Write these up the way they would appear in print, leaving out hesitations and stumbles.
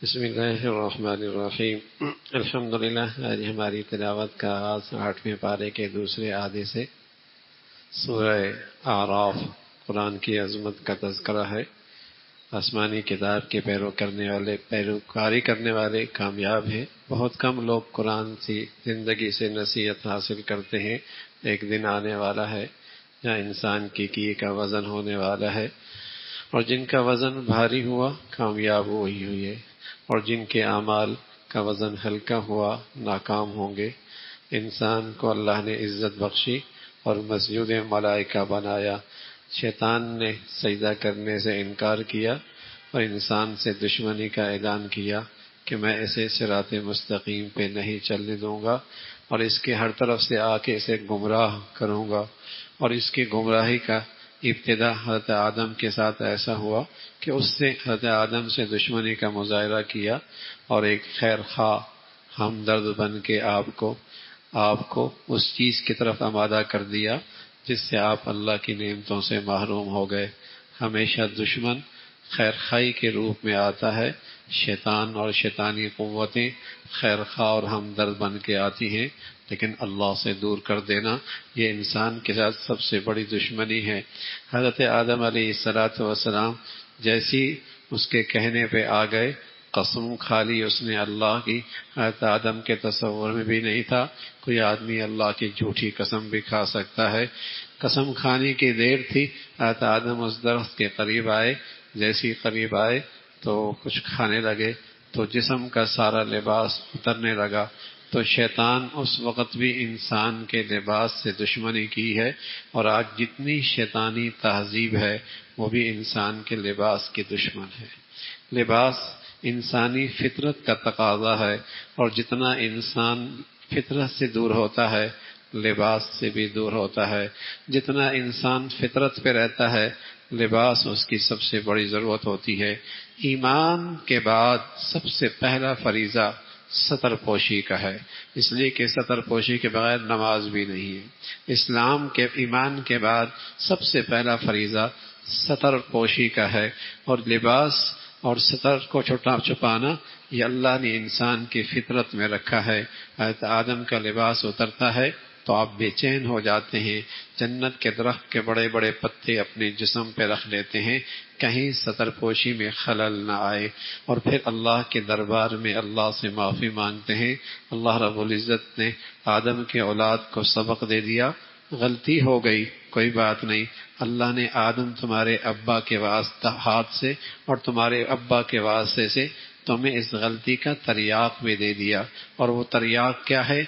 بسم اللہ الرحمن الرحیم الحمدللہ۔ آج ہماری تلاوت کا آغاز 8ویں پارے کے دوسرے آدھے سے سورہ اعراف قرآن کی عظمت کا تذکرہ ہے۔ آسمانی کتاب کے پیروکاری کرنے والے کامیاب ہیں۔ بہت کم لوگ قرآن کی زندگی سے نصیحت حاصل کرتے ہیں۔ ایک دن آنے والا ہے جہاں انسان کی کیے کا وزن ہونے والا ہے، اور جن کا وزن بھاری ہوا کامیاب وہی ہوئے، اور جن کے اعمال کا وزن ہلکا ہوا ناکام ہوں گے۔ انسان کو اللہ نے عزت بخشی اور مسجود ملائکہ بنایا۔ شیطان نے سجدہ کرنے سے انکار کیا اور انسان سے دشمنی کا اعلان کیا کہ میں اسے صراط مستقیم پہ نہیں چلنے دوں گا، اور اس کے ہر طرف سے آ کے اسے گمراہ کروں گا۔ اور اس کی گمراہی کا ابتدا حضرت آدم کے ساتھ ایسا ہوا کہ اس سے حضرت آدم سے دشمنی کا مظاہرہ کیا، اور ایک خیر خواہ ہمدرد بن کے آپ کو اس چیز کی طرف آمادہ کر دیا جس سے آپ اللہ کی نعمتوں سے محروم ہو گئے۔ ہمیشہ دشمن خیر خواہی کے روپ میں آتا ہے۔ شیطان اور شیطانی قوتیں خیر خواہ اور ہمدرد بن کے آتی ہیں، لیکن اللہ سے دور کر دینا یہ انسان کے ساتھ سب سے بڑی دشمنی ہے۔ حضرت آدم علیہ السلام جیسی اس کے کہنے پہ آ گئے، قسم کھا لی اس نے اللہ کی۔ حضرت آدم کے تصور میں بھی نہیں تھا کوئی آدمی اللہ کی جھوٹی قسم بھی کھا سکتا ہے۔ قسم کھانے کی دیر تھی، حضرت آدم اس درخت کے قریب آئے۔ جیسی قریب آئے تو کچھ کھانے لگے تو جسم کا سارا لباس اترنے لگا۔ تو شیطان اس وقت بھی انسان کے لباس سے دشمنی کی ہے، اور آج جتنی شیطانی تہذیب ہے وہ بھی انسان کے لباس کی دشمن ہے۔ لباس انسانی فطرت کا تقاضا ہے، اور جتنا انسان فطرت سے دور ہوتا ہے لباس سے بھی دور ہوتا ہے۔ جتنا انسان فطرت پہ رہتا ہے لباس اس کی سب سے بڑی ضرورت ہوتی ہے۔ ایمان کے بعد سب سے پہلا فریضہ ستر پوشی کا ہے، اس لیے کہ ستر پوشی کے بغیر نماز بھی نہیں ہے۔ اسلام کے ایمان کے بعد سب سے پہلا فریضہ ستر پوشی کا ہے، اور لباس اور ستر کو چھپانا یہ اللہ نے انسان کی فطرت میں رکھا ہے۔ حضرت آدم کا لباس اترتا ہے تو آپ بے چین ہو جاتے ہیں۔ جنت کے درخت کے بڑے بڑے پتے اپنے جسم پہ رکھ لیتے ہیں کہیں ستر پوشی میں خلل نہ آئے، اور پھر اللہ کے دربار میں اللہ سے معافی مانگتے ہیں۔ اللہ رب العزت نے آدم کے اولاد کو سبق دے دیا، غلطی ہو گئی کوئی بات نہیں، اللہ نے آدم تمہارے ابا کے ہاتھ سے اور تمہارے ابا کے واسطے سے تمہیں اس غلطی کا تریاق بھی دے دیا۔ اور وہ تریاق کیا ہے؟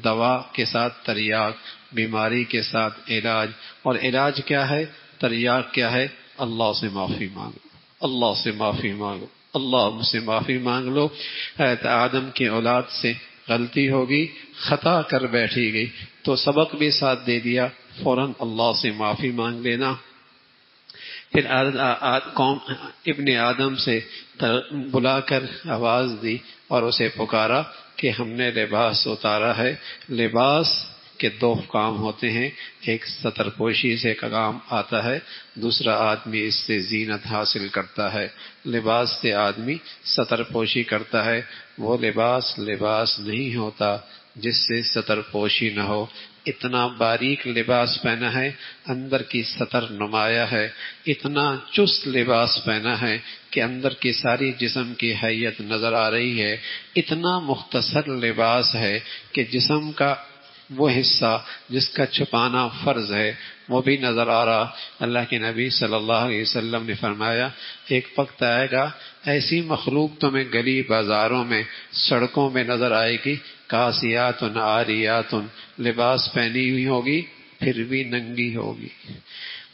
دوا کے ساتھ تریاق، بیماری کے ساتھ علاج، اور علاج کیا ہے؟ تریاق کیا ہے؟ اللہ سے معافی مانگو، اللہ سے معافی مانگو، اللہ سے معافی مانگ لو۔ حضرت آدم کی اولاد سے غلطی ہوگی، خطا کر بیٹھی گئی تو سبق بھی ساتھ دے دیا، فوراً اللہ سے معافی مانگ لینا۔ پھر قوم ابن آدم سے بلا کر آواز دی اور اسے پکارا کہ ہم نے لباس اتارا ہے۔ لباس کے دو کام ہوتے ہیں، ایک ستر پوشی سے کام آتا ہے، دوسرا آدمی اس سے زینت حاصل کرتا ہے۔ لباس سے آدمی ستر پوشی کرتا ہے، وہ لباس نہیں ہوتا جس سے ستر پوشی نہ ہو۔ اتنا باریک لباس پہنا ہے، اندر کی ستر نمایاں ہے۔ اتنا چست لباس پہنا ہے کہ اندر کی ساری جسم کی حیت نظر آ رہی ہے۔ اتنا مختصر لباس ہے کہ جسم کا وہ حصہ جس کا چھپانا فرض ہے وہ بھی نظر آ رہا۔ اللہ کے نبی صلی اللہ علیہ وسلم نے فرمایا ایک وقت آئے گا ایسی مخلوق تمہیں گلی بازاروں میں سڑکوں میں نظر آئے گی، کاسیات عاریات، لباس پہنی ہوئی ہوگی پھر بھی ننگی ہوگی،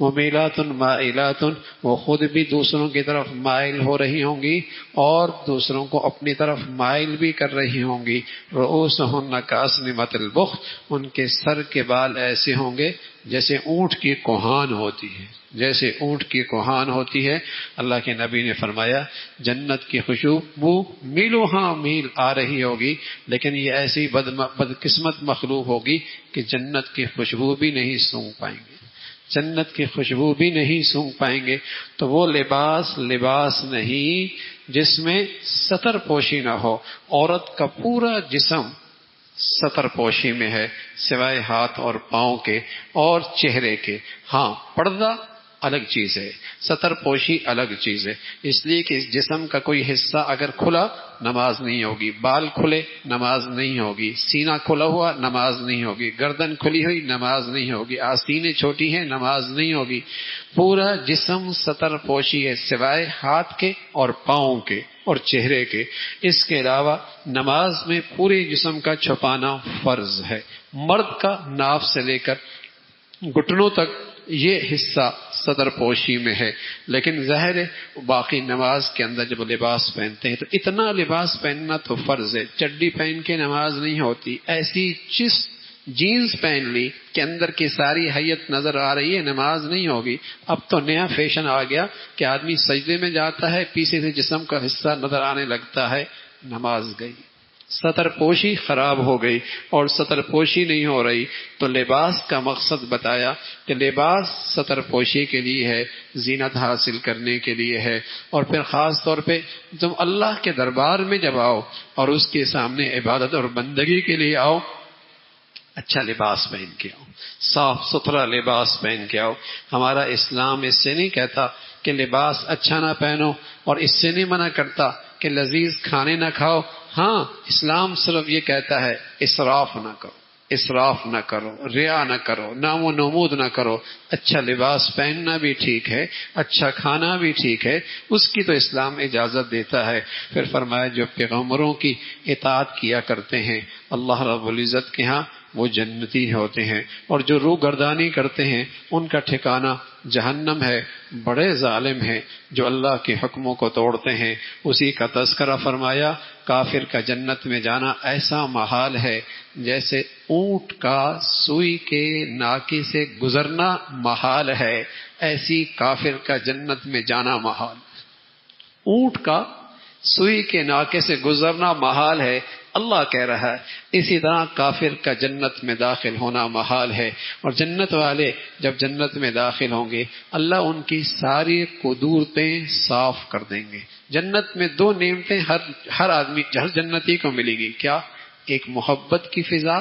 ممیلات مائلات، وہ خود بھی دوسروں کی طرف مائل ہو رہی ہوں گی اور دوسروں کو اپنی طرف مائل بھی کر رہی ہوں گی۔ رؤوسہن کاسنمۃ البخت، ان کے سر کے بال ایسے ہوں گے جیسے اونٹ کی کوہان ہوتی ہے، جیسے اونٹ کی کوہان ہوتی ہے۔ اللہ کے نبی نے فرمایا جنت کی خوشبو میلوں ہاں میل آ رہی ہوگی، لیکن یہ ایسی بدقسمت مخلوق ہوگی کہ جنت کی خوشبو بھی نہیں سونگھ پائیں گے، جنت کی خوشبو بھی نہیں سونگھ پائیں گے۔ تو وہ لباس نہیں، جس میں ستر پوشی نہ ہو. عورت کا پورا جسم ستر پوشی میں ہے سوائے ہاتھ اور پاؤں کے اور چہرے کے. ہاں پردہ الگ چیز ہے، ستر پوشی الگ چیز ہے. اس لیے کہ اس جسم کا کوئی حصہ اگر کھلا نماز نہیں ہوگی، بال کھلے نماز نہیں ہوگی، سینہ کھلا ہوا نماز نہیں ہوگی، گردن کھلی ہوئی نماز نہیں ہوگی، آستینیں چھوٹی ہیں نماز نہیں ہوگی. پورا جسم ستر پوشی ہے سوائے ہاتھ کے اور پاؤں کے اور چہرے کے. اس کے علاوہ نماز میں پورے جسم کا چھپانا فرض ہے. مرد کا ناف سے لے کر گھٹنوں تک یہ حصہ صدر پوشی میں ہے. لیکن ظاہر ہے باقی نماز کے اندر جب لباس پہنتے ہیں تو اتنا لباس پہننا تو فرض ہے. چڈی پہن کے نماز نہیں ہوتی، ایسی جینز پہن لی کہ اندر کی ساری حیت نظر آ رہی ہے، نماز نہیں ہوگی. اب تو نیا فیشن آ گیا کہ آدمی سجدے میں جاتا ہے، پیچھے سے جسم کا حصہ نظر آنے لگتا ہے، نماز گئی. ستر پوشی خراب ہو گئی اور ستر پوشی نہیں ہو رہی. تو لباس کا مقصد بتایا کہ لباس ستر پوشی کے لیے ہے، زینت حاصل کرنے کے لیے ہے. اور پھر خاص طور پہ تم اللہ کے دربار میں جب آؤ اور اس کے سامنے عبادت اور بندگی کے لیے آؤ، اچھا لباس پہن کے آؤ، صاف ستھرا لباس پہن کے آؤ. ہمارا اسلام اس سے نہیں کہتا کہ لباس اچھا نہ پہنو، اور اس سے نہیں منع کرتا کہ لذیذ کھانے نہ کھاؤ. ہاں اسلام صرف یہ کہتا ہے اسراف نہ کرو، اسراف نہ کرو، ریا نہ کرو، نام و نمود نہ کرو. اچھا لباس پہننا بھی ٹھیک ہے، اچھا کھانا بھی ٹھیک ہے، اس کی تو اسلام اجازت دیتا ہے. پھر فرمایا جو پیغمبروں کی اطاعت کیا کرتے ہیں اللہ رب العزت کے ہاں وہ جنتی ہوتے ہیں، اور جو روح گردانی کرتے ہیں ان کا ٹھکانہ جہنم ہے. بڑے ظالم ہیں جو اللہ کے حکموں کو توڑتے ہیں. اسی کا تذکرہ فرمایا کافر کا جنت میں جانا ایسا محال ہے جیسے اونٹ کا سوئی کے ناکے سے گزرنا محال ہے، ایسی کافر کا جنت میں جانا محال. اونٹ کا سوئی کے ناکے سے گزرنا محال ہے اللہ کہہ رہا ہے. اسی طرح کافر کا جنت میں داخل ہونا محال ہے. اور جنت والے جب جنت میں داخل ہوں گے اللہ ان کی ساری قدورتیں صاف کر دیں گے. جنت میں دو نعمتیں ہر آدمی ہر جنتی کو ملے گی. کیا؟ ایک محبت کی فضا،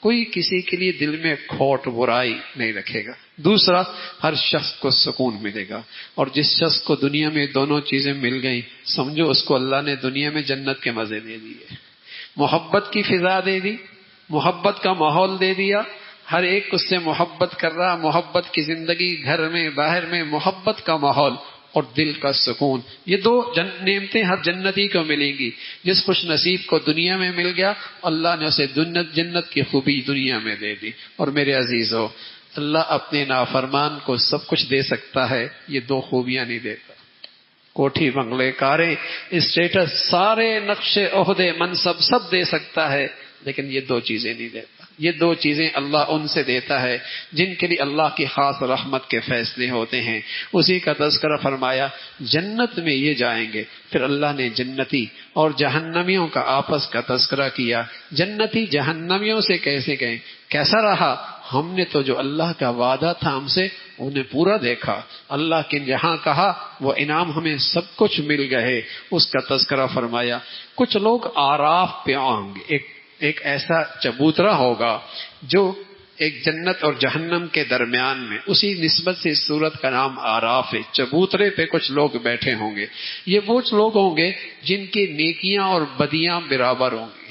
کوئی کسی کے لیے دل میں کھوٹ برائی نہیں رکھے گا. دوسرا ہر شخص کو سکون ملے گا. اور جس شخص کو دنیا میں دونوں چیزیں مل گئیں سمجھو اس کو اللہ نے دنیا میں جنت کے مزے دے دیے. محبت کی فضا دے دی، محبت کا ماحول دے دیا، ہر ایک اس سے محبت کر رہا، محبت کی زندگی، گھر میں باہر میں محبت کا ماحول اور دل کا سکون. یہ دو نعمتیں ہر جنتی کو ملیں گی. جس خوش نصیب کو دنیا میں مل گیا اللہ نے اسے جنت کی خوبی دنیا میں دے دی. اور میرے عزیزو اللہ اپنے نافرمان کو سب کچھ دے سکتا ہے، یہ دو خوبیاں نہیں دیتا. کوٹھی بنگلے کاریں اسٹیٹس سارے نقشے عہدے منصب سب دے سکتا ہے، لیکن یہ دو چیزیں نہیں دیتا. یہ دو چیزیں اللہ ان سے دیتا ہے جن کے لیے اللہ کی خاص رحمت کے فیصلے ہوتے ہیں. اسی کا تذکرہ فرمایا جنت میں یہ جائیں گے. پھر اللہ نے جنتی اور جہنمیوں کا آپس کا تذکرہ کیا. جنتی جہنمیوں سے کیسے گئے، کیسا رہا؟ ہم نے تو جو اللہ کا وعدہ تھا ہم سے انہیں پورا دیکھا. اللہ کے جہاں کہا وہ انعام ہمیں سب کچھ مل گئے. اس کا تذکرہ فرمایا کچھ لوگ آراف پہ آئیں گے. ایک ایسا چبوترا ہوگا جو ایک جنت اور جہنم کے درمیان میں، اسی نسبت سے اس سورت کا نام آراف ہے. چبوترے پہ کچھ لوگ بیٹھے ہوں گے. یہ وہ لوگ ہوں گے جن کی نیکیاں اور بدیاں برابر ہوں گی،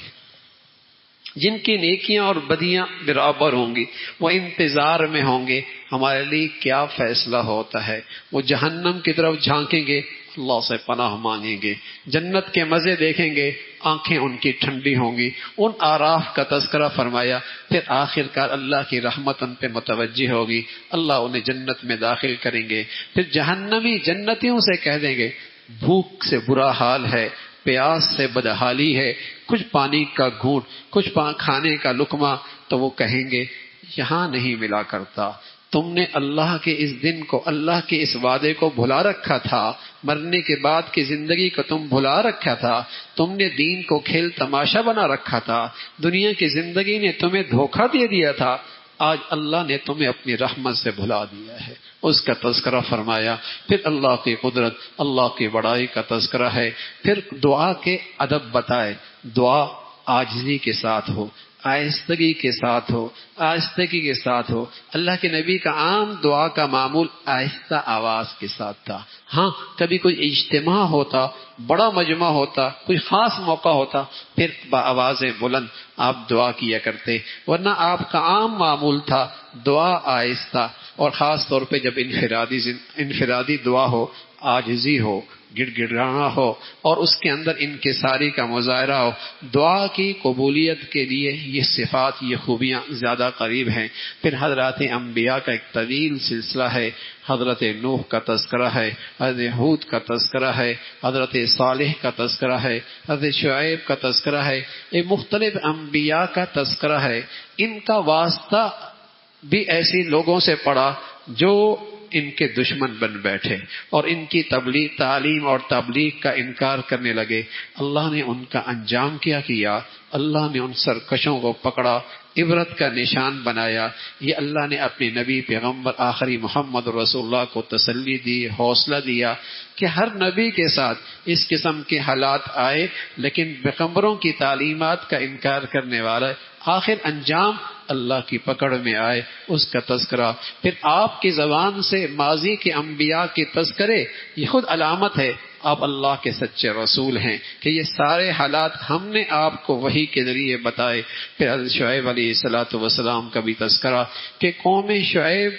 جن کی نیکیاں اور بدیاں برابر ہوں گی. وہ انتظار میں ہوں گے ہمارے لیے کیا فیصلہ ہوتا ہے. وہ جہنم کی طرف جھانکیں گے، اللہ سے پناہ مانگیں گے. جنت کے مزے دیکھیں گے، آنکھیں ان کی ٹھنڈی ہوں گی. ان آراف کا تذکرہ فرمایا. پھر آخر کار اللہ کی رحمت ان پہ متوجہ ہوگی، اللہ انہیں جنت میں داخل کریں گے. پھر جہنمی جنتیوں سے کہہ دیں گے بھوک سے برا حال ہے، پیاس سے بدحالی ہے، کچھ پانی کا گھونٹ، کچھ کھانے کا لقمہ. تو وہ کہیں گے یہاں نہیں ملا کرتا. تم نے اللہ کے اس دن کو، اللہ کے اس وعدے کو بھلا رکھا تھا. مرنے کے بعد کی زندگی کو تم بھلا رکھا تھا. تم نے دین کو کھیل تماشا بنا رکھا تھا. دنیا کی زندگی نے تمہیں دھوکہ دے دیا تھا. آج اللہ نے تمہیں اپنی رحمت سے بھلا دیا ہے. اس کا تذکرہ فرمایا، پھر اللہ کی قدرت، اللہ کی بڑائی کا تذکرہ ہے، پھر دعا کے ادب بتائے، دعا عاجزی کے ساتھ ہو، آہستگی کے ساتھ ہو، آہستگی کے ساتھ ہو۔ اللہ کے نبی کا عام دعا کا معمول آہستہ آواز کے ساتھ تھا۔ ہاں کبھی کوئی اجتماع ہوتا، بڑا مجمع ہوتا، کوئی خاص موقع ہوتا، پھر بآوازیں بلند آپ دعا کیا کرتے، ورنہ آپ کا عام معمول تھا دعا آہستہ، اور خاص طور پہ جب انفرادی دعا ہو، عاجزی ہو، گڑ گڑانا ہو، اور اس کے اندر انکساری کا مظاہرہ ہو۔ دعا کی قبولیت کے لیے یہ صفات، یہ خوبیاں زیادہ قریب ہیں۔ پھر حضرات انبیاء کا ایک طویل سلسلہ ہے، حضرت نوح کا تذکرہ ہے، حضرت ہود کا تذکرہ ہے، حضرت صالح کا تذکرہ ہے، حضرت شعیب کا تذکرہ ہے، یہ مختلف انبیاء کا تذکرہ ہے۔ ان کا واسطہ بھی ایسی لوگوں سے پڑا جو ان کے دشمن بن بیٹھے اور ان کی تعلیم اور تبلیغ کا انکار کرنے لگے۔ اللہ نے ان کا انجام کیا کیا؟ اللہ نے ان سرکشوں کو پکڑا، عبرت کا نشان بنایا۔ یہ اللہ نے اپنے نبی پیغمبر آخری محمد رسول اللہ کو تسلی دی، حوصلہ دیا کہ ہر نبی کے ساتھ اس قسم کے حالات آئے، لیکن پیغمبروں کی تعلیمات کا انکار کرنے والا آخر انجام اللہ کی پکڑ میں آئے، اس کا تذکرہ۔ پھر آپ کی زبان سے ماضی کے انبیاء کے تذکرے، یہ خود علامت ہے آپ اللہ کے سچے رسول ہیں کہ یہ سارے حالات ہم نے آپ کو وحی کے ذریعے بتائے۔ پھر حضرت شعیب علیہ السلام کا بھی تذکرہ کہ قوم شعیب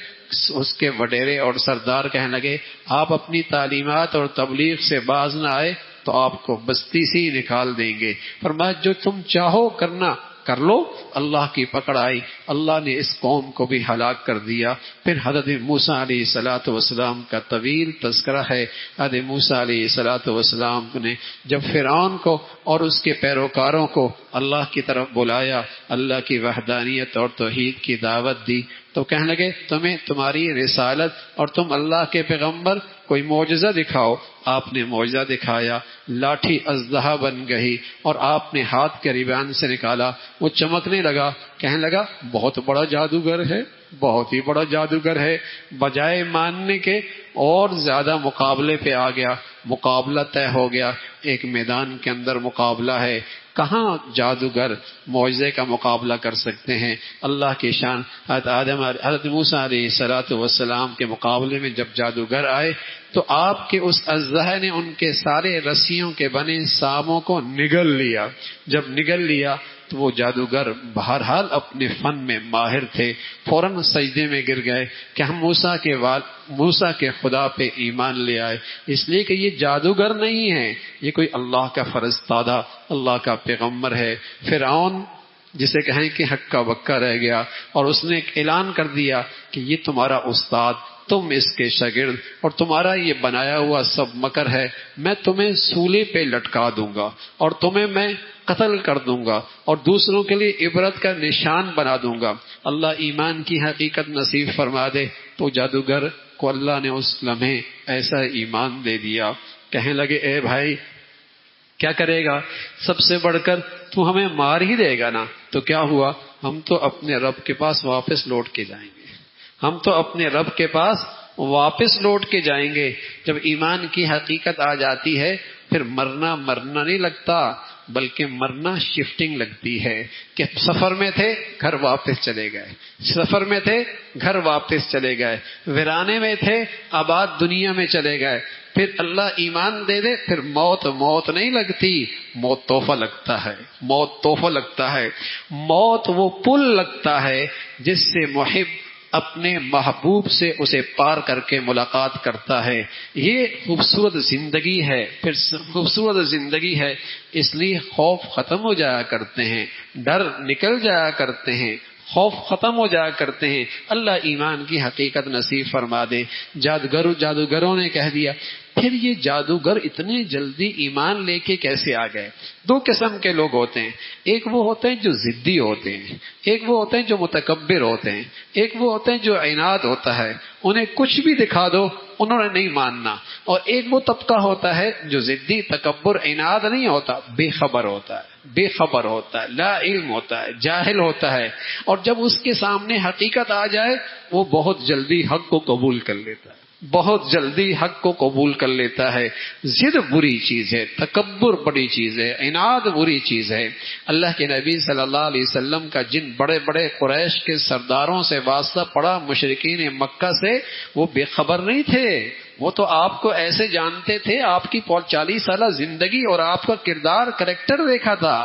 اس کے وڈیرے اور سردار کہنے لگے آپ اپنی تعلیمات اور تبلیغ سے باز نہ آئے تو آپ کو بستی سے ہی نکال دیں گے۔ فرمایا جو تم چاہو کرنا کر لو۔ اللہ کی پکڑ آئی، اللہ نے اس قوم کو بھی ہلاک کر دیا۔ پھر حضرت موسیٰ علیہ السلام کا طویل تذکرہ ہے۔ حضرت موسیٰ علیہ السلام نے جب فرعون کو اور اس کے پیروکاروں کو اللہ کی طرف بلایا، اللہ کی وحدانیت اور توحید کی دعوت دی، تو کہنے لگے تمہیں تمہاری رسالت اور تم اللہ کے پیغمبر، کوئی معجزہ دکھاؤ۔ آپ نے معجزہ دکھایا، لاٹھی اژدہا بن گئی اور آپ نے ہاتھ کے ریبان سے نکالا، وہ چمکنے لگا، کہنے لگا بہت بڑا جادوگر ہے، بہت ہی بڑا جادوگر ہے۔ بجائے ماننے کے اور زیادہ مقابلے پہ آ گیا، مقابلہ طے ہو گیا، ایک میدان کے اندر مقابلہ ہے۔ کہاں جادوگر معجزے کا مقابلہ کر سکتے ہیں؟ اللہ کی شان۔ حضرت موسیٰ علیہ السلام کے مقابلے میں جب جادوگر آئے تو آپ کے اس اژدہا نے ان کے سارے رسیوں کے بنے ساموں کو نگل لیا۔ جب نگل لیا تو وہ جادوگر بہرحال اپنے فن میں ماہر تھے، فوراً سجدے میں گر گئے کہ ہم موسیٰ کے خدا پہ ایمان لے آئے، اس لیے کہ یہ جادوگر نہیں ہے، یہ کوئی اللہ کا فرستادہ، اللہ کا پیغمبر ہے۔ فرعون جسے کہیں کہ ہکا بکا رہ گیا اور اس نے ایک اعلان کر دیا کہ یہ تمہارا استاد، تم اس کے شاگرد، اور تمہارا یہ بنایا ہوا سب مکر ہے، میں تمہیں سولی پہ لٹکا دوں گا اور تمہیں میں قتل کر دوں گا اور دوسروں کے لیے عبرت کا نشان بنا دوں گا۔ اللہ ایمان کی حقیقت نصیب فرما دے۔ تو جادوگر کو اللہ نے اس لمحے ایسا ایمان دے دیا، کہنے لگے اے بھائی کیا کرے گا؟ سب سے بڑھ کر تو ہمیں مار ہی دے گا نا؟ تو کیا ہوا؟ ہم تو اپنے رب کے پاس واپس لوٹ کے جائیں گے، ہم تو اپنے رب کے پاس واپس لوٹ کے جائیں گے۔ جب ایمان کی حقیقت آ جاتی ہے پھر مرنا نہیں لگتا، بلکہ مرنا شفٹنگ لگتی ہے کہ سفر میں تھے گھر واپس چلے گئے، سفر میں تھے گھر واپس چلے گئے، ویرانے میں تھے آباد دنیا میں چلے گئے۔ پھر اللہ ایمان دے دے پھر موت نہیں لگتی، موت تحفہ لگتا ہے، موت تحفہ لگتا ہے، موت وہ پل لگتا ہے جس سے محب اپنے محبوب سے اسے پار کر کے ملاقات کرتا ہے۔ یہ خوبصورت زندگی ہے، پھر خوبصورت زندگی ہے، اس لیے خوف ختم ہو جایا کرتے ہیں، ڈر نکل جایا کرتے ہیں، خوف ختم ہو جایا کرتے ہیں۔ اللہ ایمان کی حقیقت نصیب فرما دے۔ جادوگروں نے کہہ دیا پھر یہ جادوگر اتنے جلدی ایمان لے کے کیسے آ گئے؟ دو قسم کے لوگ ہوتے ہیں، ایک وہ ہوتے ہیں جو ضدی ہوتے ہیں، ایک وہ ہوتے ہیں جو متکبر ہوتے ہیں، ایک وہ ہوتے ہیں جو عناد ہوتا ہے، انہیں کچھ بھی دکھا دو انہوں نے نہیں ماننا. اور ایک وہ طبقہ ہوتا ہے جو ضدی، تکبر، عناد نہیں ہوتا، بے خبر ہوتا ہے، بے خبر ہوتا ہے، لا علم ہوتا ہے، جاہل ہوتا ہے، اور جب اس کے سامنے حقیقت آ جائے وہ بہت جلدی حق کو قبول کر لیتا ہے، بہت جلدی حق کو قبول کر لیتا ہے. ضد بری چیز ہے، تکبر بڑی چیز ہے، عناد بری چیز ہے. اللہ کے نبی صلی اللہ علیہ وسلم کا جن بڑے بڑے قریش کے سرداروں سے واسطہ پڑا، مشرکین مکہ سے، وہ بے خبر نہیں تھے. وہ تو آپ کو ایسے جانتے تھے، آپ کی 40 سالہ زندگی اور آپ کا کردار، کریکٹر دیکھا تھا،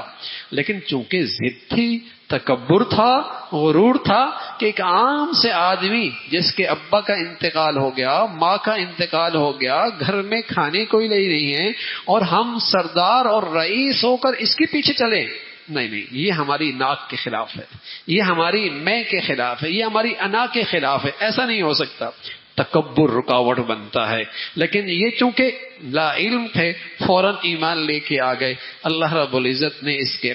لیکن چونکہ ضد تھی، تکبر تھا، غرور تھا کہ ایک عام سے آدمی جس کے ابا کا انتقال ہو گیا، ماں کا انتقال ہو گیا، گھر میں کھانے کوئی نہیں ہے، اور ہم سردار اور رئیس ہو کر اس کے پیچھے چلے. نہیں، یہ ہماری ناک کے خلاف ہے، یہ ہماری میں کے خلاف ہے، یہ ہماری انا کے خلاف ہے. ایسا نہیں ہو سکتا. تکبر رکاوٹ بنتا ہے. لیکن یہ چونکہ لا علم تھے فوراً ایمان لے کے آ گئے. اللہ رب العزت نے اس کے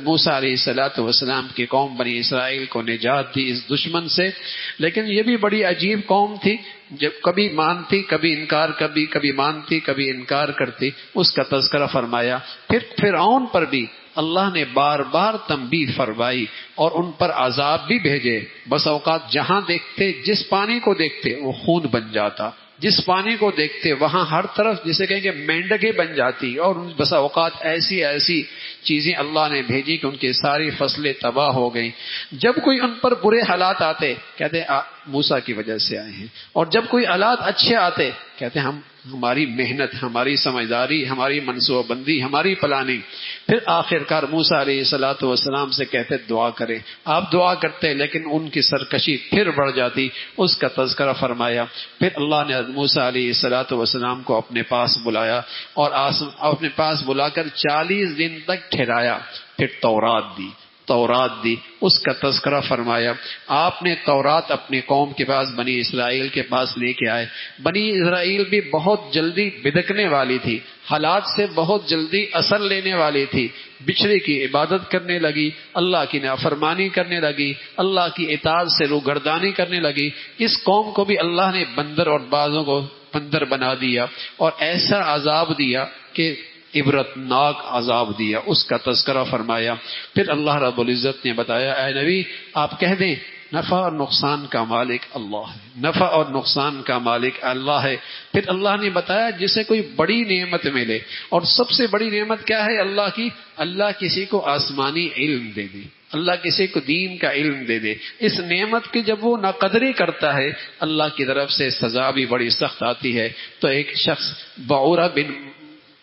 موسیٰ علیہ السلام کی قوم بنی اسرائیل کو نجات دی اس دشمن سے. لیکن یہ بھی بڑی عجیب قوم تھی، جب کبھی مانتی کبھی انکار، کبھی مانتی کبھی انکار کرتی. اس کا تذکرہ فرمایا. پھر فرعون پر بھی اللہ نے بار بار تنبیہ فرمائی اور ان پر عذاب بھی بھیجے. بس اوقات جہاں دیکھتے، جس پانی کو دیکھتے وہ خون بن جاتا، جس پانی کو دیکھتے وہاں ہر طرف جسے کہیں گے مینڈکیں بن جاتی. اور بس اوقات ایسی چیزیں اللہ نے بھیجی کہ ان کی ساری فصلیں تباہ ہو گئیں. جب کوئی ان پر برے حالات آتے کہتے موسیٰ کی وجہ سے آئے ہیں، اور جب کوئی حالات اچھے آتے کہتے ہماری محنت، ہماری سمجھداری، ہماری منصوبہ بندی، ہماری پلاننگ. پھر آخرکار موسیٰ علیہ السلام سے کہتے دعا کریں. آپ دعا کرتے لیکن ان کی سرکشی پھر بڑھ جاتی. اس کا تذکرہ فرمایا. پھر اللہ نے موسیٰ علیہ السلام کو اپنے پاس بلایا اور اپنے پاس بلا کر 40 دن تک ٹھہرایا. پھر تورات دی. اس کا تذکرہ فرمایا. آپ نے تورات اپنی قوم کے پاس، بنی اسرائیل کے پاس لے کے آئے. بنی اسرائیل بھی بہت جلدی بدکنے والی تھی، حالات سے بہت جلدی اثر لینے والی تھی. بچھڑے کی عبادت کرنے لگی، اللہ کی نافرمانی کرنے لگی، اللہ کی اطاعت سے روگردانی کرنے لگی. اس قوم کو بھی اللہ نے بندر اور بازوں کو بندر بنا دیا اور ایسا عذاب دیا کہ عبرت ناک عذاب دیا. اس کا تذکرہ فرمایا. پھر اللہ رب العزت نے بتایا اے نبی آپ کہہ دیں نفع اور نقصان کا مالک اللہ ہے، نفع اور نقصان کا مالک اللہ ہے. پھر اللہ نے بتایا جسے کوئی بڑی نعمت ملے، اور سب سے بڑی نعمت کیا ہے اللہ کی؟ اللہ کسی کو آسمانی علم دے دے، اللہ کسی کو دین کا علم دے دے. اس نعمت کی جب وہ ناقدری کرتا ہے اللہ کی طرف سے سزا بھی بڑی سخت آتی ہے. تو ایک شخص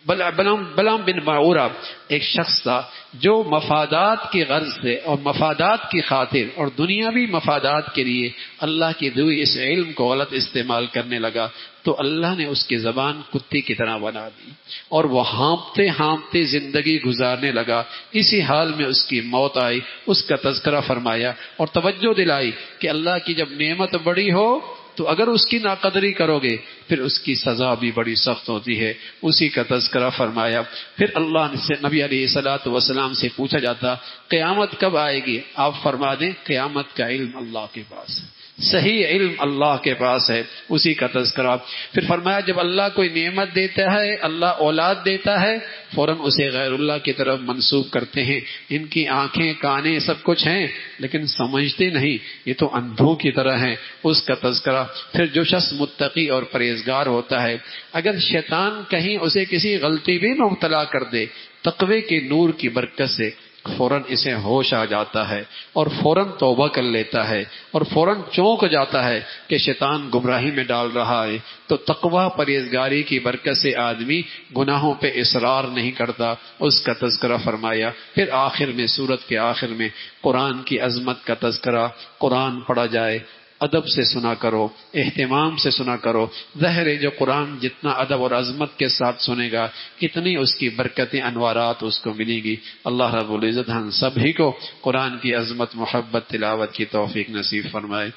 بلام بن باورہ ایک شخص تھا جو مفادات کی غرض سے اور مفادات کی خاطر اور دنیاوی مفادات کے لیے اللہ کی دی اس علم کو غلط استعمال کرنے لگا. تو اللہ نے اس کی زبان کتی کی طرح بنا دی اور وہ ہانپتے زندگی گزارنے لگا. اسی حال میں اس کی موت آئی. اس کا تذکرہ فرمایا اور توجہ دلائی کہ اللہ کی جب نعمت بڑی ہو تو اگر اس کی ناقدری کرو گے پھر اس کی سزا بھی بڑی سخت ہوتی ہے. اسی کا تذکرہ فرمایا. پھر اللہ سے نبی علیہ السلام سے پوچھا جاتا قیامت کب آئے گی؟ آپ فرما دیں قیامت کا علم اللہ کے پاس ہے، صحیح علم اللہ کے پاس ہے. اسی کا تذکرہ. پھر فرمایا جب اللہ کوئی نعمت دیتا ہے، اللہ اولاد دیتا ہے، فوراً اسے غیر اللہ کی طرف منسوب کرتے ہیں. ان کی آنکھیں کانے سب کچھ ہیں لیکن سمجھتے نہیں، یہ تو اندھوں کی طرح ہیں. اس کا تذکرہ. پھر جو شخص متقی اور پرہیزگار ہوتا ہے اگر شیطان کہیں اسے کسی غلطی بھی مبتلا کر دے، تقوی کے نور کی برکت سے فوراً اسے ہوش آ جاتا ہے اور فوراً توبہ کر لیتا ہے اور فوراً چونک جاتا ہے کہ شیطان گمراہی میں ڈال رہا ہے. تو تقوی پرہیزگاری کی برکت سے آدمی گناہوں پہ اصرار نہیں کرتا. اس کا تذکرہ فرمایا. پھر آخر میں سورت کے آخر میں قرآن کی عظمت کا تذکرہ. قرآن پڑھا جائے، ادب سے سنا کرو، اہتمام سے سنا کرو. ظاہر ہے جو قرآن جتنا ادب اور عظمت کے ساتھ سنے گا اتنی اس کی برکتیں انوارات اس کو ملیں گی. اللہ رب العزت ہم سبھی کو قرآن کی عظمت، محبت، تلاوت کی توفیق نصیب فرمائے.